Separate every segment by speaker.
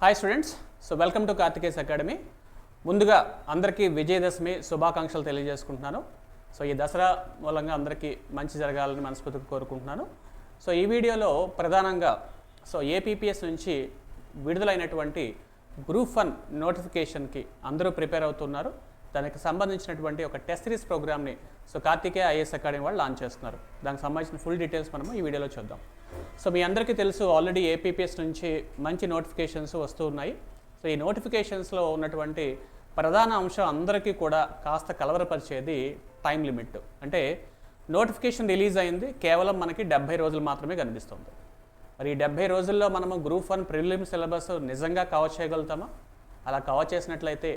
Speaker 1: Hi students, so welcome to Karthikeya's academy. ముందుగా అందరికీ విజయదశమి శుభాకాంక్షలు తెలియజేసుకుంటున్నాను. సో ఈ దసరా మూలంగా అందరికీ మంచి జరగాలని మనస్ఫూర్తిగా కోరుకుంటున్నాను. సో ఈ వీడియోలో ప్రధానంగా ఏపీపీఎస్ నుంచి విడుదలైనటువంటి గ్రూప్ 1 నోటిఫికేషన్కి అందరూ ప్రిపేర్ అవుతున్నారు. దానికి సంబంధించినటువంటి ఒక టెస్ట్ సిరీస్ ప్రోగ్రామ్ని కార్తికేయ ఐఏఎస్ అకాడమీ వాళ్ళు లాంచ్ చేస్తున్నారు. దానికి సంబంధించిన ఫుల్ డీటెయిల్స్ మనము ఈ వీడియోలో చూద్దాం. సో మీ అందరికీ తెలుసు, ఆల్రెడీ ఏపీపీఎస్ నుంచి మంచి నోటిఫికేషన్స్ వస్తూ ఉన్నాయి. సో ఈ నోటిఫికేషన్స్లో ఉన్నటువంటి ప్రధాన అంశం అందరికీ కూడా కాస్త కలవరపరిచేది టైం లిమిట్. అంటే నోటిఫికేషన్ రిలీజ్ అయింది, కేవలం మనకి 70 రోజులు మాత్రమే కనిపిస్తుంది. మరి ఈ 70 రోజుల్లో మనము గ్రూప్ 1 ప్రిలిమ్ సిలబస్ నిజంగా కవర్ చేయగలుగుతామా? అలా కవర్ చేసినట్లయితే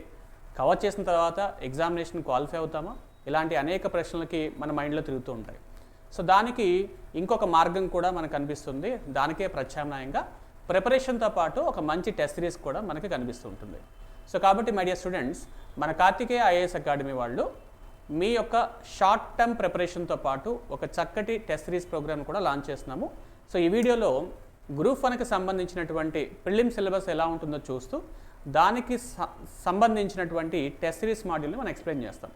Speaker 1: కవర్ చేసిన తర్వాత ఎగ్జామినేషన్ క్వాలిఫై అవుతామా? ఇలాంటి అనేక ప్రశ్నలకి మన మైండ్లో తిరుగుతూ ఉంటాయి. సో దానికి ఇంకొక మార్గం కూడా మనకు కనిపిస్తుంది. దానికే ప్రత్యామ్నాయంగా ప్రిపరేషన్తో పాటు ఒక మంచి టెస్ట్ సిరీస్ కూడా మనకి కనిపిస్తూ ఉంటుంది. సో కాబట్టి మై డియర్ స్టూడెంట్స్, మన కార్తికేయ ఐఏఎస్ అకాడమీ వాళ్ళు మీ యొక్క షార్ట్ టర్మ్ ప్రిపరేషన్తో పాటు ఒక చక్కటి టెస్ట్ సిరీస్ ప్రోగ్రామ్ కూడా లాంచ్ చేస్తున్నాము. సో ఈ వీడియోలో గ్రూప్ 1కి సంబంధించినటువంటి ప్రిలిమ్ సిలబస్ ఎలా ఉంటుందో చూస్తూ దానికి సంబంధించినటువంటి టెస్ట్ సిరీస్ మాడ్యూల్ని మనం ఎక్స్ప్లెయిన్ చేస్తాం.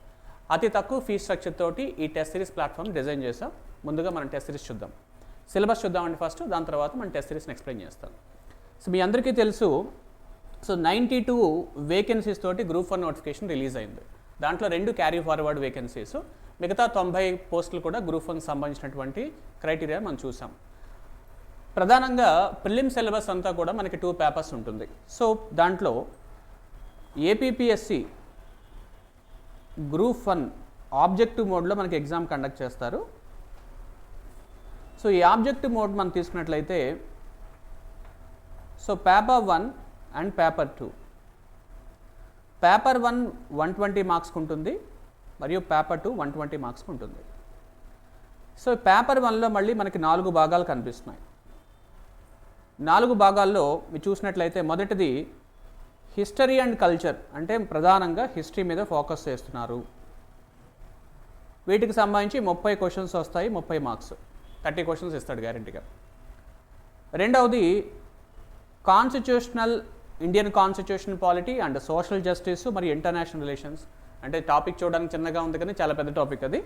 Speaker 1: అతి తక్కువ ఫీజ్ స్ట్రక్చర్ తోటి ఈ టెస్ట్ సిరీస్ ప్లాట్ఫామ్ డిజైన్ చేసాం. ముందుగా మనం టెస్ట్ సిరీస్ చూద్దాం, సిలబస్ చూద్దామండి ఫస్ట్, దాని తర్వాత మనం టెస్ట్ సిరీస్ని ఎక్స్ప్లెయిన్ చేస్తాం. సో మీ అందరికీ తెలుసు, 92 వేకెన్సీస్ తోటి గ్రూప్ 1 నోటిఫికేషన్ రిలీజ్ అయింది. దాంట్లో 2 క్యారీ ఫార్వర్డ్ వేకెన్సీస్, మిగతా 90 పోస్టులు కూడా గ్రూప్ 1 సంబంధించినటువంటి క్రైటీరియా మనం చూసాం. ప్రధానంగా ప్రిలిమ్ సిలబస్ అంతా కూడా మనకి 2 పేపర్స్ ఉంటుంది. సో దాంట్లో ఏపీపీఎస్సి గ్రూప్ 1 ఆబ్జెక్టివ్ మోడ్లో మనకి ఎగ్జామ్ కండక్ట్ చేస్తారు. సో ఈ ఆబ్జెక్టివ్ మోడ్ మనం తీసుకున్నట్లయితే పేపర్ 1 అండ్ పేపర్ 2. పేపర్ 1 120 మార్క్స్కి ఉంటుంది, మరియు పేపర్ 2 120 మార్క్స్కి ఉంటుంది. సో పేపర్ 1లో మళ్ళీ మనకి 4 భాగాలు కనిపిస్తున్నాయి. 4 భాగాల్లో మీరు చూసినట్లయితే మొదటిది హిస్టరీ అండ్ కల్చర్, అంటే ప్రధానంగా హిస్టరీ మీద ఫోకస్ చేస్తున్నారు. వీటికి సంబంధించి 30 క్వశ్చన్స్ వస్తాయి, 30 మార్క్స్, 30 క్వశ్చన్స్ ఇస్తాడు గ్యారెంటీగా. రెండవది Indian constitutional polity and social justice మరియు ఇంటర్నేషనల్ రిలేషన్స్. అంటే టాపిక్ చూడడానికి చిన్నగా ఉంది కానీ చాలా పెద్ద టాపిక్ అది.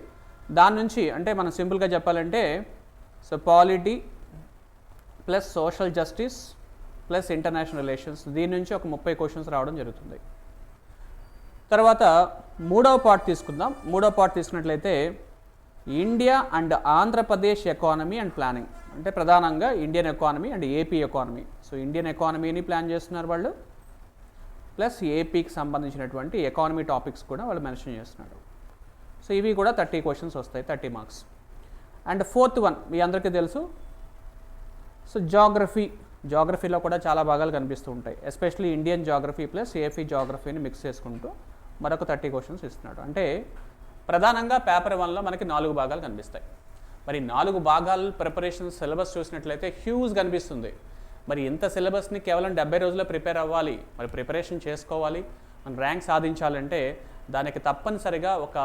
Speaker 1: దాని నుంచి అంటే మనం సింపుల్గా చెప్పాలంటే polity plus social justice plus international relations, దీని నుంచి ఒక 30 క్వశ్చన్స్ రావడం జరుగుతుంది. తర్వాత మూడవ పార్ట్ తీసుకుందాం. మూడవ పార్ట్ తీసుకున్నట్లయితే India and Andhra Pradesh economy and planning, అంటే ప్రధానంగా Indian economy and AP economy. So Indian ఎకానమీని ప్లాన్ చేస్తున్నారు వాళ్ళు, ప్లస్ ఏపీకి సంబంధించినటువంటి ఎకానమీ టాపిక్స్ కూడా వాళ్ళు మెన్షన్ చేస్తున్నారు. సో ఇవి కూడా 30 క్వశ్చన్స్ వస్తాయి, 30 మార్క్స్. అండ్ ఫోర్త్ వన్ మీ అందరికీ తెలుసు, జాగ్రఫీలో కూడా చాలా భాగాలు కనిపిస్తూ ఉంటాయి. Especially Indian geography plus AP జాగ్రఫీని మిక్స్ చేసుకుంటూ మరొక 30 క్వశ్చన్స్ ఇస్తున్నాడు. అంటే ప్రధానంగా పేపర్ 1లో మనకి 4 భాగాలు కనిపిస్తాయి. మరి 4 భాగాలు ప్రిపరేషన్ సిలబస్ చూసినట్లయితే హ్యూజ్ కనిపిస్తుంది. మరి ఇంత సిలబస్ని కేవలం 70 రోజుల్లో ప్రిపేర్ అవ్వాలి, మరి ప్రిపరేషన్ చేసుకోవాలి, మన ర్యాంక్ సాధించాలంటే దానికి తప్పనిసరిగా ఒక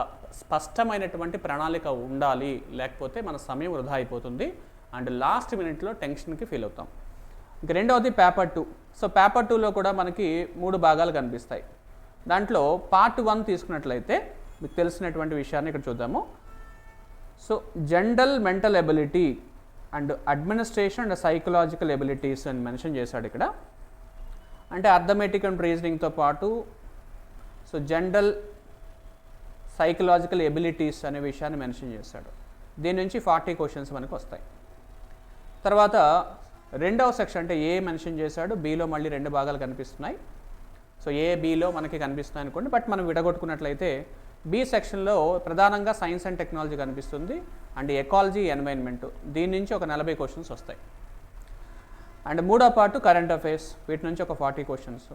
Speaker 1: స్పష్టమైనటువంటి ప్రణాళిక ఉండాలి. లేకపోతే మన సమయం వృధా అయిపోతుంది అండ్ లాస్ట్ మినిట్లో టెన్షన్కి ఫీల్ అవుతాం. ఇంక రెండవది పేపర్ 2. సో పేపర్ 2లో కూడా మనకి 3 భాగాలు కనిపిస్తాయి. దాంట్లో పార్ట్ 1 తీసుకున్నట్లయితే మీకు తెలిసినటువంటి విషయాన్ని ఇక్కడ చూద్దాము. So general mental ability and administration and psychological abilities అని మెన్షన్ చేశాడు ఇక్కడ. అంటే అర్థమెటిక్ అండ్ రీజనింగ్తో పాటు జనరల్ సైకలాజికల్ ఎబిలిటీస్ అనే విషయాన్ని మెన్షన్ చేశాడు. దీని నుంచి 40 క్వశ్చన్స్ మనకు వస్తాయి. తర్వాత రెండవ సెక్షన్ అంటే ఏ మెన్షన్ చేశాడు, బీలో మళ్ళీ 2 భాగాలు కనిపిస్తున్నాయి. సో ఏ బీలో మనకి కనిపిస్తున్నాయి అనుకోండి, బట్ మనం విడగొట్టుకున్నట్లయితే బి సెక్షన్లో ప్రధానంగా సైన్స్ అండ్ టెక్నాలజీ కనిపిస్తుంది అండ్ ఎకాలజీ ఎన్వైర్న్మెంట్, దీని నుంచి ఒక 40 క్వశ్చన్స్ వస్తాయి. అండ్ మూడో పార్ట్ కరెంట్ అఫైర్స్, వీటి నుంచి ఒక 40 క్వశ్చన్స్.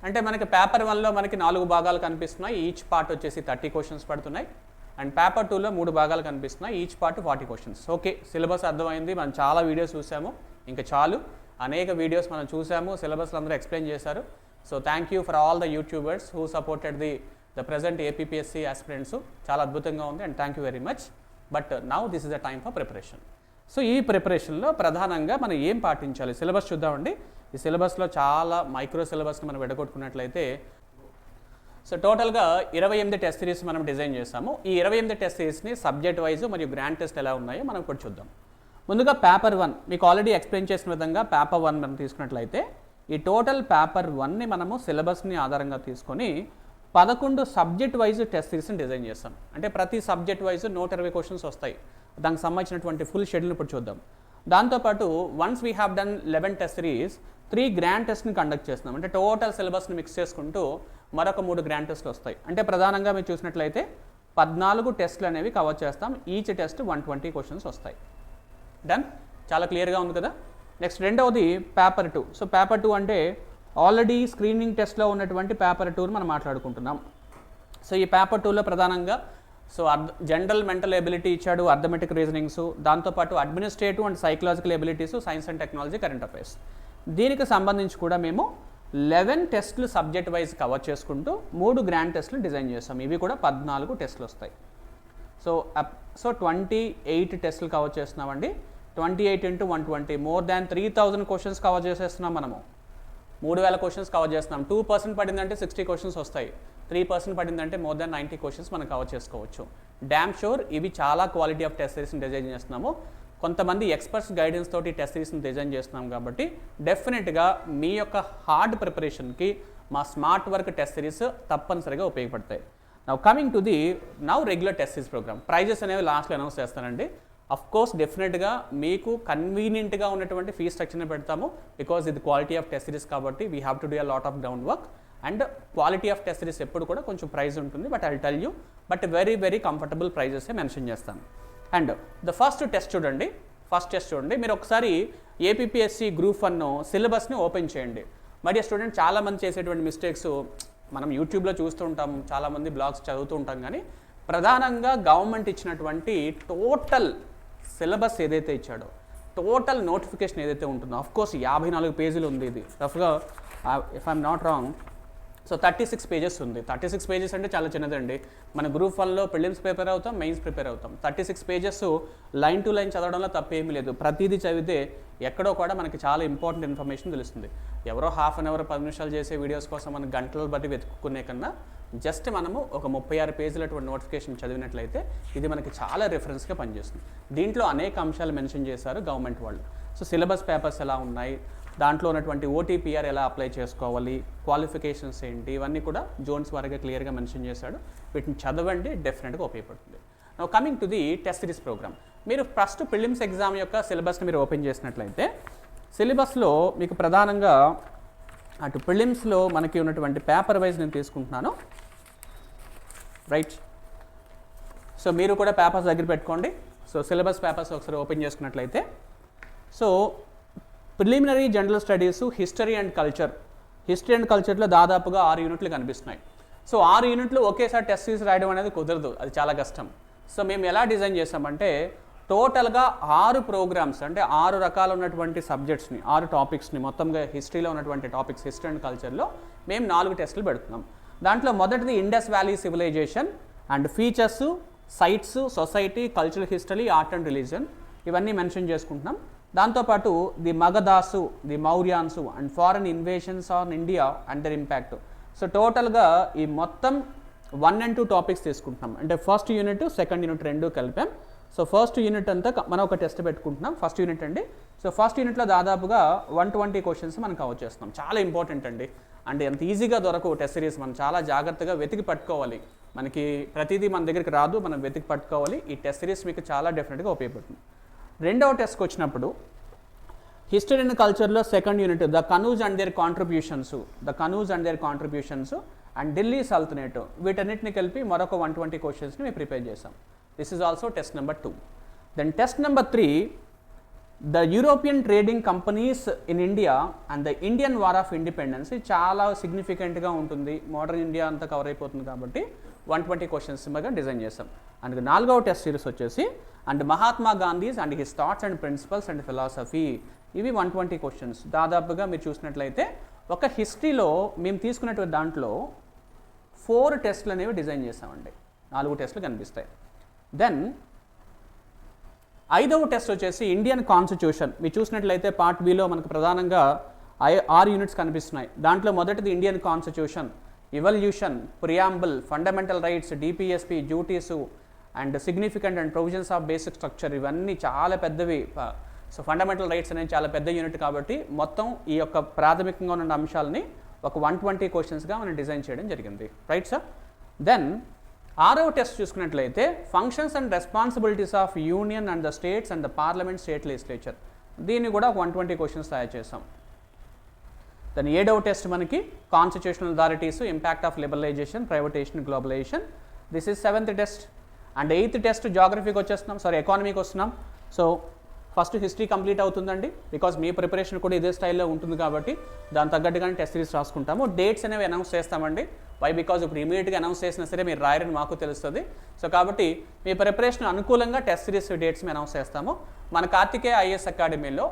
Speaker 1: అంటే మనకి పేపర్ 1లో మనకి 4 భాగాలు కనిపిస్తున్నాయి, ఈచ్ పార్ట్ వచ్చేసి 30 క్వశ్చన్స్ పడుతున్నాయి. అండ్ పేపర్ 2లో 3 భాగాలు కనిపిస్తున్నాయి, each part 40 questions. Okay, syllabus అర్థమైంది. మనం చాలా వీడియోస్ చూసాము, ఇంకా చాలు, అనేక వీడియోస్ మనం చూసాము, సిలబస్లు అందరూ ఎక్స్ప్లెయిన్ చేశారు. So thank you for all the YouTubers who supported the present APPSC aspirants. చాలా అద్భుతంగా ఉంది and thank you very much. But now this is the time for preparation. So ఈ ప్రిపరేషన్లో ప్రధానంగా మనం ఏం పాటించాలి, సిలబస్ చూద్దామండి. ఈ సిలబస్లో చాలా మైక్రో సిలబస్ని మనం విడగొట్టుకున్నట్లయితే సో టోటల్గా 28 టెస్ట్ సిరీస్ మనం డిజైన్ చేసాము. ఈ 28 టెస్ట్ సిరీస్ని సబ్జెక్ట్ వైజ్ మరియు గ్రాండ్ టెస్ట్ ఎలా ఉన్నాయో మనం ఇప్పుడు చూద్దాం. ముందుగా పేపర్ 1 మీకు ఆల్రెడీ ఎక్స్ప్లెయిన్ చేసిన విధంగా పేపర్ 1 మనం తీసుకున్నట్లయితే ఈ టోటల్ పేపర్ 1ని మనము సిలబస్ని ఆధారంగా తీసుకొని 11 సబ్జెక్ట్ వైజ్ టెస్ట్ సిరీస్ని డిజైన్ చేస్తాం. అంటే ప్రతి సబ్జెక్ట్ వైజ్ 120 క్వశ్చన్స్ వస్తాయి. దానికి సంబంధించినటువంటి ఫుల్ షెడ్యూల్ ఇప్పుడు చూద్దాం. దాంతోపాటు once we have done 11 test series 3 grand టెస్ట్ని కండక్ట్ చేస్తున్నాం. అంటే టోటల్ సిలబస్ని మిక్స్ చేసుకుంటూ మరొక 3 గ్రాండ్ టెస్ట్లు వస్తాయి. అంటే ప్రధానంగా మీరు చూసినట్లయితే 14 టెస్ట్లు అనేవి కవర్ చేస్తాం. ఈచ్ టెస్ట్ 120 క్వశ్చన్స్ వస్తాయి. డన్, చాలా క్లియర్గా ఉంది కదా. నెక్స్ట్ రెండవది పేపర్ 2. సో పేపర్ 2 అంటే ఆల్రెడీ స్క్రీనింగ్ టెస్ట్లో ఉన్నటువంటి పేపర్ 2 మనం మాట్లాడుకుంటున్నాం. సో ఈ పేపర్ 2లో ప్రధానంగా సో జనరల్ మెంటల్ ఎబిలిటీ ఇచ్చాడు, అర్థమెటిక్ రీజనింగ్స్, దాంతోపాటు administrative and psychological abilities, science and technology, current affairs. దీనికి సంబంధించి కూడా మేము 11 టెస్టులు సబ్జెక్ట్ వైజ్ కవర్ చేసుకుంటూ 3 గ్రాండ్ టెస్టులు డిజైన్ చేస్తాం. ఇవి కూడా 14 టెస్టులు వస్తాయి. సో 28 టెస్టులు కవర్ చేస్తున్నామండి. 28 × 120 మోర్ దాన్ 3000 క్వశ్చన్స్ కవర్ చేసేస్తున్నాం. మనము 3000 క్వశ్చన్స్ కవర్ చేస్తున్నాం. 2% పడిందంటే 60 క్వశ్చన్స్ వస్తాయి. 3% పడిందంటే మోర్ దాన్ 90 క్వశ్చన్స్ మనం కవర్ చేసుకోవచ్చు. డ్యామ్ షూర్ ఇవి చాలా క్వాలిటీ ఆఫ్ టెస్ట్ సిరీస్ని డిజైన్ చేస్తున్నాము. కొంతమంది ఎక్స్పర్ట్స్ గైడెన్స్ తోటి టెస్ట్ సిరీస్ని డిజైన్ చేస్తున్నాం కాబట్టి డెఫినెట్గా మీ యొక్క హార్డ్ ప్రిపరేషన్కి మా స్మార్ట్ వర్క్ టెస్ట్ సిరీస్ తప్పనిసరిగా ఉపయోగపడతాయి. Now coming to the regular test series programme. Prizes అనేవి లాస్ట్లో అనౌన్స్ చేస్తానండి. అఫ్ కోర్స్ డెఫినెట్గా మీకు కన్వీనియంట్గా ఉన్నటువంటి ఫీ స్ట్రక్చర్ని పెడతాము. బికాజ్ ఇది క్వాలిటీ ఆఫ్ టెస్ట్ సిరీస్ కాబట్టి we have to do a lot of ground work. And quality of test series ఎప్పుడు కూడా కొంచెం ప్రైస్ ఉంటుంది. But I will tell you but very very comfortable prizes mention చేస్తాను. And the first test చూడండి. మీరు ఒకసారి APPSC group 1 సిలబస్ని open చేయండి. మరి స్టూడెంట్ చాలామంది చేసేటువంటి మిస్టేక్స్ మనం యూట్యూబ్లో చూస్తూ ఉంటాం, చాలామంది బ్లాగ్స్ చదువుతూ ఉంటాం. కానీ ప్రధానంగా గవర్నమెంట్ ఇచ్చినటువంటి టోటల్ సిలబస్ ఏదైతే ఇచ్చాడో, టోటల్ నోటిఫికేషన్ ఏదైతే ఉంటుందో, అఫ్కోర్స్ 54 పేజీలు ఉంది. ఇది రఫ్గా if I'm not wrong so 36 pages ఉంది. 36 పేజెస్ అంటే చాలా చిన్నదండి. మన గ్రూప్ 1లో ప్రిలిమ్స్ ప్రిపేర్ అవుతాం, మెయిన్స్ ప్రిపేర్ అవుతాం. 36 పేజెస్ లైన్ టు లైన్ చదవడంలో తప్పేమీ లేదు. ప్రతిదీ చదివితే ఎక్కడో కూడా మనకి చాలా ఇంపార్టెంట్ ఇన్ఫర్మేషన్ తెలుస్తుంది. ఎవరో హాఫ్ అన్ అవర్ 10 నిమిషాలు చేసే వీడియోస్ కోసం మనం గంటలు బట్టి వెతుక్కునే కన్నా జస్ట్ మనము ఒక 36 పేజీల నోటిఫికేషన్ చదివినట్లయితే ఇది మనకి చాలా రిఫరెన్స్గా పనిచేస్తుంది. దీంట్లో అనేక అంశాలు మెన్షన్ చేశారు గవర్నమెంట్ వాళ్ళు. సో సిలబస్ పేపర్స్ ఎలా ఉన్నాయి, దాంట్లో ఉన్నటువంటి ఓటీపీఆర్ ఎలా అప్లై చేసుకోవాలి, క్వాలిఫికేషన్స్ ఏంటి, ఇవన్నీ కూడా జోన్స్ వారిగా క్లియర్గా మెన్షన్ చేశాడు. వీటిని చదవండి, డెఫినెట్గా ఉపయోగపడుతుంది. Now coming to the test series programme. మీరు ఫస్ట్ ప్రిలిమ్స్ ఎగ్జామ్ యొక్క సిలబస్ని మీరు ఓపెన్ చేసినట్లయితే సిలబస్లో మీకు ప్రధానంగా అటు ప్రిలిమ్స్లో మనకి ఉన్నటువంటి పేపర్ వైజ్ నేను తీసుకుంటున్నాను. రైట్, సో మీరు కూడా పేపర్స్ దగ్గర పెట్టుకోండి. సో సిలబస్ పేపర్స్ ఒకసారి ఓపెన్ చేసుకున్నట్లయితే so preliminary general studies, history and కల్చర్లో దాదాపుగా 6 యూనిట్లు కనిపిస్తున్నాయి. సో 6 యూనిట్లు ఒకేసారి టెస్ట్ సిరీస్ రాయడం అనేది కుదరదు, అది చాలా కష్టం. సో మేము ఎలా డిజైన్ చేసామంటే టోటల్గా 6 ప్రోగ్రామ్స్ అంటే 6 రకాల ఉన్నటువంటి సబ్జెక్ట్స్ని, 6 టాపిక్స్ని మొత్తంగా హిస్టరీలో ఉన్నటువంటి టాపిక్స్, హిస్టరీ అండ్ కల్చర్లో మేము 4 టెస్టులు పెడుతున్నాం. దాంట్లో మొదటిది Indus valley civilisation and features, sites, society, cultural history, art and religion ఇవన్నీ మెన్షన్ చేసుకుంటున్నాం. దాంతోపాటు the Magadhas, the Mauryans and foreign invasions on India and their impact. So టోటల్గా ఈ మొత్తం 1 and 2 టాపిక్స్ తీసుకుంటున్నాం. అంటే ఫస్ట్ యూనిట్, సెకండ్ యూనిట్ 2 కలిపాం. సో ఫస్ట్ యూనిట్ అంతా మనం ఒక టెస్ట్ పెట్టుకుంటున్నాం. ఫస్ట్ యూనిట్ అండి. సో ఫస్ట్ యూనిట్లో దాదాపుగా 120 క్వశ్చన్స్ మనం కవర్ చేస్తున్నాం. చాలా ఇంపార్టెంట్ అండి. అంటే ఎంత ఈజీగా దొరకవు టెస్ట్ సిరీస్, మనం చాలా జాగ్రత్తగా వెతికి పట్టుకోవాలి. మనకి ప్రతిదీ మన దగ్గరికి రాదు, మనం వెతికి పట్టుకోవాలి. ఈ టెస్ట్ సిరీస్ మీకు చాలా డెఫినెట్గా ఉపయోగపడుతుంది. రెండవ టెస్ట్కి వచ్చినప్పుడు హిస్టరీ అండ్ కల్చర్లో second unit the Kannauj and their contributions and Delhi sultanate, వీటన్నిటిని కలిపి మరొక 120 క్వశ్చన్స్ని మేము ప్రిపేర్ చేసాం. This is also test number 2. Then test number 3 the European trading companies in India and the Indian war of independence. చాలా సిగ్నిఫికెంట్గా ఉంటుంది, మోడర్న్ ఇండియా అంతా కవర్ అయిపోతుంది కాబట్టి 120 క్వశ్చన్స్ మీద డిజైన్ చేసాం. అండ్ 4వ టెస్ట్ సిరీస్ వచ్చేసి and Mahatma Gandhi's and his thoughts and principles and philosophy. ఇవి 120 క్వశ్చన్స్. దాదాపుగా మీరు చూసినట్లయితే ఒక హిస్టరీలో మేము తీసుకున్నటువంటి దాంట్లో 4 టెస్టులు అనేవి డిజైన్ చేసామండి. 4 టెస్టులు కనిపిస్తాయి. దెన్ 5వ టెస్ట్ వచ్చేసి ఇండియన్ కాన్స్టిట్యూషన్. మీరు చూసినట్లయితే పార్ట్ బిలో మనకు ప్రధానంగా 6 యూనిట్స్ కనిపిస్తున్నాయి. దాంట్లో మొదటిది Indian constitution, evolution, preamble, fundamental rights, DPSP, duties and significant and provisions of basic structure, ఇవన్నీ చాలా పెద్దవి. సో ఫండమెంటల్ రైట్స్ అనేది చాలా పెద్ద యూనిట్ కాబట్టి మొత్తం ఈ యొక్క ప్రాథమికంగా ఉన్న అంశాలని ఒక 120 క్వశ్చన్స్గా మనం డిజైన్ చేయడం జరిగింది. Right sir. దెన్ 6వ టెస్ట్ చూసుకున్నట్లయితే functions and responsibilities of union and the states and the parliament state legislature, దీన్ని కూడా 120 క్వశ్చన్స్ తయారు చేసాం. దెన్ 7వ టెస్ట్ మనకి constitutional authorities, impact of liberalisation, privatisation, globalisation, this is 7th test. And 8th test జాగ్రఫీకి వచ్చేస్తున్నాం, ఎకానమీకి వస్తున్నాం. సో ఫస్ట్ హిస్టరీ కంప్లీట్ అవుతుందండి, బికాజ్ మీ ప్రిపరేషన్ కూడా ఇదే స్టైల్లో ఉంటుంది కాబట్టి దాని తగ్గట్టుగానే టెస్ట్ సిరీస్ రాసుకుంటాము. డేట్స్ అనేవి అనౌన్స్ చేస్తామండి. వై? బికాజ్ ఇప్పుడు ఇమీడియట్గా అనౌన్స్ చేసినా సరే మీరు రాయరని మాకు తెలుస్తుంది. సో కాబట్టి మీ ప్రిపరేషన్ అనుకూలంగా టెస్ట్ సిరీస్ డేట్స్ మేము అనౌన్స్ చేస్తాము. మన కార్తికేయ ఐఏఎస్ అకాడమీలో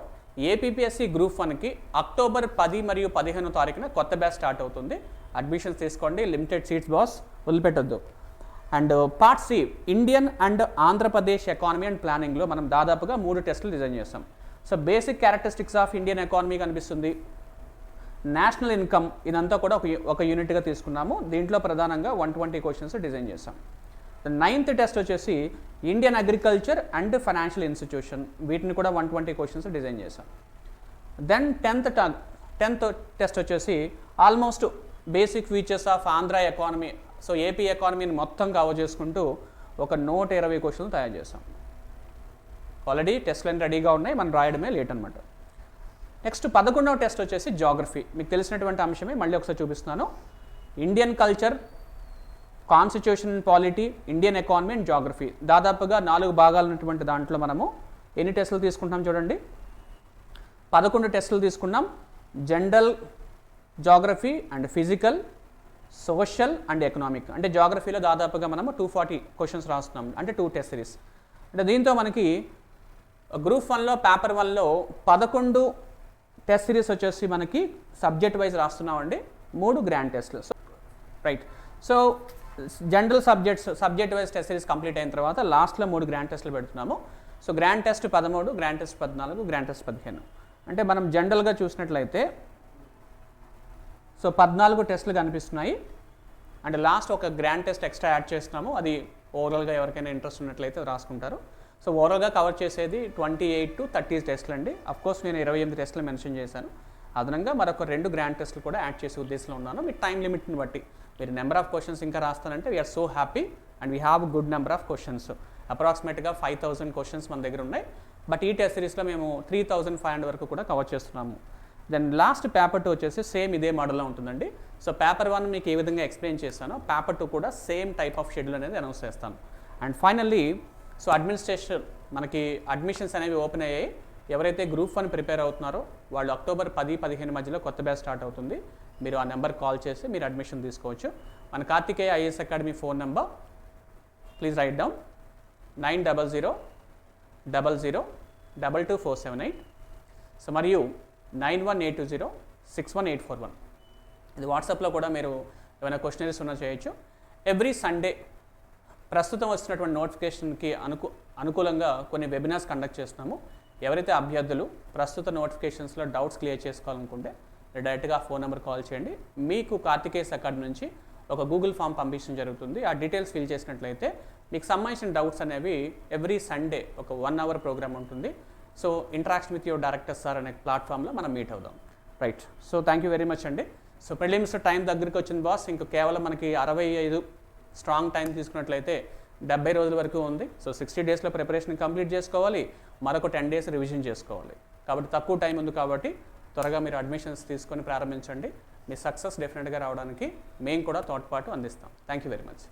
Speaker 1: ఏపీపీఎస్సీ గ్రూప్ 1కి అక్టోబర్ 10 మరియు 15వ తారీఖున కొత్త బ్యాచ్ స్టార్ట్ అవుతుంది. అడ్మిషన్స్ తీసుకోండి, లిమిటెడ్ సీట్స్ బాస్, వదిలిపెట్టొద్దు. And part C, Indian and Andhra Pradesh economy and ప్లానింగ్లో మనం దాదాపుగా 3 టెస్టులు డిజైన్ చేస్తాం. So basic characteristics of Indian economy కనిపిస్తుంది, నేషనల్ ఇన్కమ్, ఇదంతా కూడా ఒక యూనిట్గా తీసుకున్నాము. దీంట్లో ప్రధానంగా 120 క్వశ్చన్స్ డిజైన్ చేస్తాం. 9th టెస్ట్ వచ్చేసి Indian agriculture and financial institution, వీటిని కూడా 120 క్వశ్చన్స్ డిజైన్ చేస్తాం. దెన్ 10th టెస్ట్ వచ్చేసి almost basic features of Andhra economy, so AP ఎకానమీని మొత్తం కవర్ చేసుకుంటూ ఒక 120 క్వశ్చన్లు తయారు చేస్తాం. ఆల్రెడీ టెస్ట్లన్నీ రెడీగా ఉన్నాయి, మనం రాయడమే లేట్ అనమాట. నెక్స్ట్ 11వ టెస్ట్ వచ్చేసి జాగ్రఫీ, మీకు తెలిసినటువంటి అంశమే, మళ్ళీ ఒకసారి చూపిస్తున్నాను. Indian culture, constitution and polity, Indian economy and geography, దాదాపుగా 4 భాగాలు ఉన్నటువంటి దాంట్లో మనము ఎన్ని టెస్టులు తీసుకుంటాం చూడండి, 11 టెస్టులు తీసుకున్నాం. General, geography and physical, social and economic, అంటే జాగ్రఫీలో దాదాపుగా మనము 240 క్వశ్చన్స్ రాస్తున్నాం, అంటే 2 టెస్ట్ సిరీస్. అంటే దీంతో మనకి గ్రూప్ 1లో పేపర్ 1లో 11 టెస్ట్ సిరీస్ వచ్చేసి మనకి సబ్జెక్ట్ వైజ్ రాస్తున్నామండి, 3 గ్రాండ్ టెస్ట్లు. Right. So general subject wise test series complete అయిన తర్వాత లాస్ట్లో 3 గ్రాండ్ టెస్ట్లు పెడుతున్నాము. So grand test 13, grand test 14, grand test 15. అంటే మనం జనరల్గా చూసినట్లయితే సో 14 టెస్టులు కనిపిస్తున్నాయి. అండ్ లాస్ట్ ఒక గ్రాండ్ టెస్ట్ ఎక్స్ట్రా యాడ్ చేస్తున్నాము, అది ఓవరాల్గా ఎవరికైనా ఇంట్రెస్ట్ ఉన్నట్లయితే రాసుకుంటారు. సో ఓవరాల్గా కవర్ చేసేది 28 to 30 టెస్టులు అండి. అఫ్కోర్స్ నేను 28 టెస్టులు మెన్షన్ చేశాను. అదనంగా మరొక 2 గ్రాండ్ టెస్టులు కూడా యాడ్ చేసే ఉద్దేశంలో ఉన్నాను. మీ టైం లిమిట్ని బట్టి మీరు నెంబర్ ఆఫ్ క్వశ్చన్స్ ఇంకా రాస్తానంటే we are so happy and we have good number of questions. అప్రాక్సిమేట్గా 5000 క్వశ్చన్స్ మన దగ్గర ఉన్నాయి. బట్ ఈ టెస్ట్ సిరీస్లో మేము 3500 వరకు కూడా కవర్ చేస్తున్నాము. దెన్ లాస్ట్ పేపర్ 2 వచ్చేసి సేమ్ ఇదే మోడల్లో ఉంటుందండి. సో పేపర్ 1 మీకు ఏ విధంగా ఎక్స్ప్లెయిన్ చేస్తానో పేపర్ 2 కూడా సేమ్ టైప్ ఆఫ్ షెడ్యూల్ అనేది అనౌన్స్ చేస్తాను. అండ్ ఫైనల్లీ సో అడ్మినిస్ట్రేషన్, మనకి అడ్మిషన్స్ అనేవి ఓపెన్ అయ్యాయి. ఎవరైతే గ్రూప్ 1 ప్రిపేర్ అవుతున్నారో వాళ్ళు అక్టోబర్ 10-15 మధ్యలో కొత్త బ్యాచ్ స్టార్ట్ అవుతుంది. మీరు ఆ నెంబర్ కాల్ చేసి మీరు అడ్మిషన్ తీసుకోవచ్చు. మన Karthikeya IAS academy phone number please write down 90000222478. So మరియు 9182061841. ఇది వాట్సాప్లో కూడా మీరు ఏమైనా క్వశ్చనరీస్ ఉన్నా చేయొచ్చు. ఎవ్రీ సండే ప్రస్తుతం వస్తున్నటువంటి నోటిఫికేషన్కి అనుకూలంగా కొన్ని వెబినార్స్ కండక్ట్ చేస్తున్నాము. ఎవరైతే అభ్యర్థులు ప్రస్తుత నోటిఫికేషన్స్లో డౌట్స్ క్లియర్ చేసుకోవాలనుకుంటే డైరెక్ట్గా ఫోన్ నెంబర్ కాల్ చేయండి. మీకు కార్తికేయ అకాడమీ నుంచి ఒక గూగుల్ ఫామ్ పంపించడం జరుగుతుంది. ఆ డీటెయిల్స్ ఫిల్ చేసినట్లయితే మీకు సంబంధించిన డౌట్స్ అనేవి ఎవ్రీ సండే ఒక 1 hour ప్రోగ్రామ్ ఉంటుంది. So interaction with your director sir అనే ప్లాట్ఫామ్లో మనం మీట్ అవుదాం. Right. So thank you very much అండి. సో ప్రిలిమ్స్ టైం దగ్గరికి వచ్చింది బాస్. ఇంకా కేవలం మనకి 65 స్ట్రాంగ్ టైం తీసుకున్నట్లయితే 70 రోజుల వరకు ఉంది. సో 60 డేస్లో ప్రిపరేషన్ కంప్లీట్ చేసుకోవాలి, మరొక 10 days రివిజన్ చేసుకోవాలి. కాబట్టి తక్కువ టైం ఉంది కాబట్టి త్వరగా మీరు అడ్మిషన్స్ తీసుకొని ప్రారంభించండి. మీ సక్సెస్ డెఫినెట్గా రావడానికి మేము కూడా తోడ్పాటు అందిస్తాం. Thank you very much.